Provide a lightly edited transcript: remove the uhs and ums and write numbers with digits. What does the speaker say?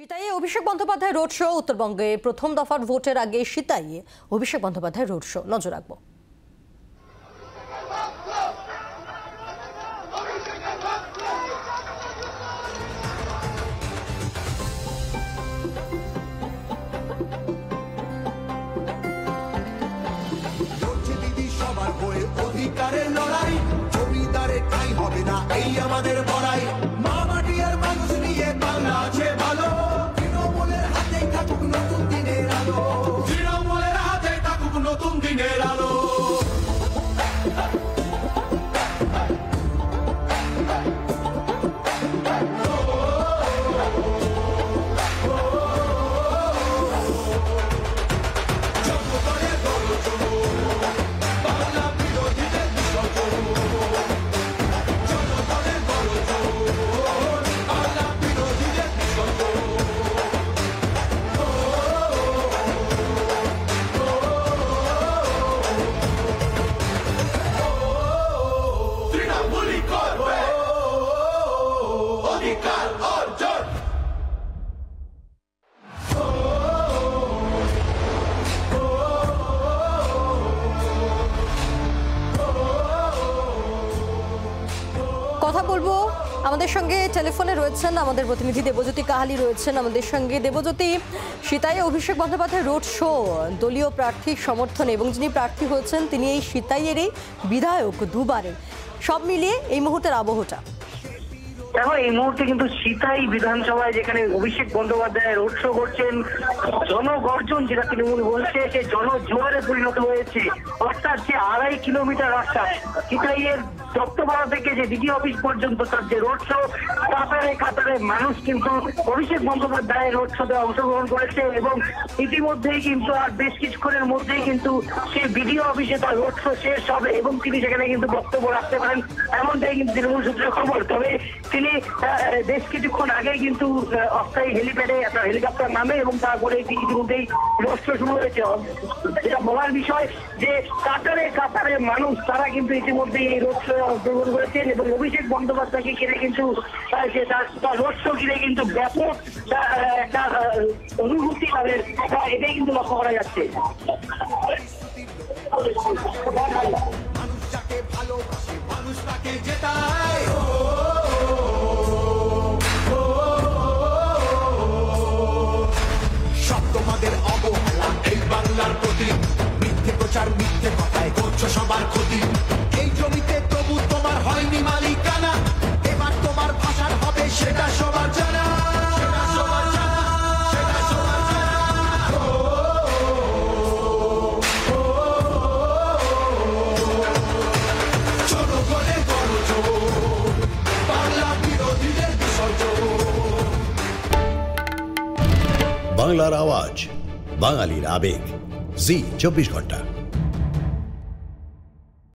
সিতাইয়ে Abhishek Bandyopadhyay road show. উত্তরবঙ্গে প্রথম দফার ভোটের আগে সিতাইয়ে অভিষেক বন্দ্যোপাধ্যায় রোড শো। নজর রাখবো। অধিকারের লড়াই জমিদারে ঠাঁই হবে না, এই আমাদের বড়াই। মা মাটি আর মানুষ নিয়ে বাংলা আছে ভালো। তৃণমূলের হাতেই থাকুক নতুন দিনের আলো, তৃণমূলের হাতেই থাকুক নতুন দিনের আলো। কথা বলবো, আমাদের সঙ্গে টেলিফোনে রয়েছেন আমাদের প্রতিনিধি দেবজ্যোতি কাহালি রয়েছেন আমাদের সঙ্গে। দেবজ্যোতি, সিতাইয়ে অভিষেক বন্দ্যোপাধ্যায় রোড শো দলীয় প্রার্থীর সমর্থনে, এবং যিনি প্রার্থী হয়েছেন তিনি এই সিতাইয়েরই বিধায়ক দুবারের। সব মিলিয়ে এই মুহূর্তের আবহটা দেখো, এই মুহূর্তে কিন্তু সিতাই বিধানসভায় যেখানে অভিষেক বন্দ্যোপাধ্যায় রোড শো করছেন, জনগর্জন যেটা তৃণমূল বলছে সে জনজোয়ারে পরিণত হয়েছে। অর্থাৎ যে 2.5 কিলোমিটার রাস্তা সিতাইয়ের দপ্তরপাড়া থেকে যে ডিডি অফিস পর্যন্ত তার যে রোড শো, কাতারে কাতারে মানুষ কিন্তু অভিষেক বন্দ্যোপাধ্যায়ের রোড শোতে অংশগ্রহণ করেছে। এবং ইতিমধ্যেই কিন্তু আর বেশ কিছুক্ষণের মধ্যেই কিন্তু সেই বিডিও অফিসে তার রোড শো শেষ হবে এবং তিনি সেখানে কিন্তু বক্তব্য রাখতে পারেন, এমনটাই কিন্তু তৃণমূল সূত্রে খবর। তবে তিনি বেশ কিছুক্ষণ আগেই কিন্তু অস্থায়ী হেলিপ্যাডে একটা হেলিকপ্টার নামে এবং তারপরে ইতিমধ্যেই রোড শো শুরু হয়েছে। যেটা বলার বিষয় যে কাতারে কাতারে মানুষ তারা কিন্তু ইতিমধ্যেই এই রোড শো অংশগ্রহণ করেছেন এবং অভিষেক বন্দ্যোপাধ্যায়কে ঘিরে কিন্তু তার রোড শো ঘিরে কিন্তু ব্যাপক একটা অনুভূতি তাদের, এটাই কিন্তু লক্ষ্য করা যাচ্ছে। মানুষ যাকে ভালোবাসে মানুষ তাকে জেতায়। সব তোমাদের অবহেলা এই বাংলার প্রতি, মিথ্যে প্রচার মিথ্যে কথায় করছো সবার ক্ষতি। এই জমিতে তবু তোমার হয়নি মালিকানা, এবার তোমার ভাষার হবে সেটা সবার জানা, সেটা সবার জানা, সেটা সবার জানা। ছোট করে গণজোর, বাংলা বিরোধীদের বিসর্জন। বাংলার আওয়াজ, বাঙালির আবেগ, জি 24 ঘন্টা।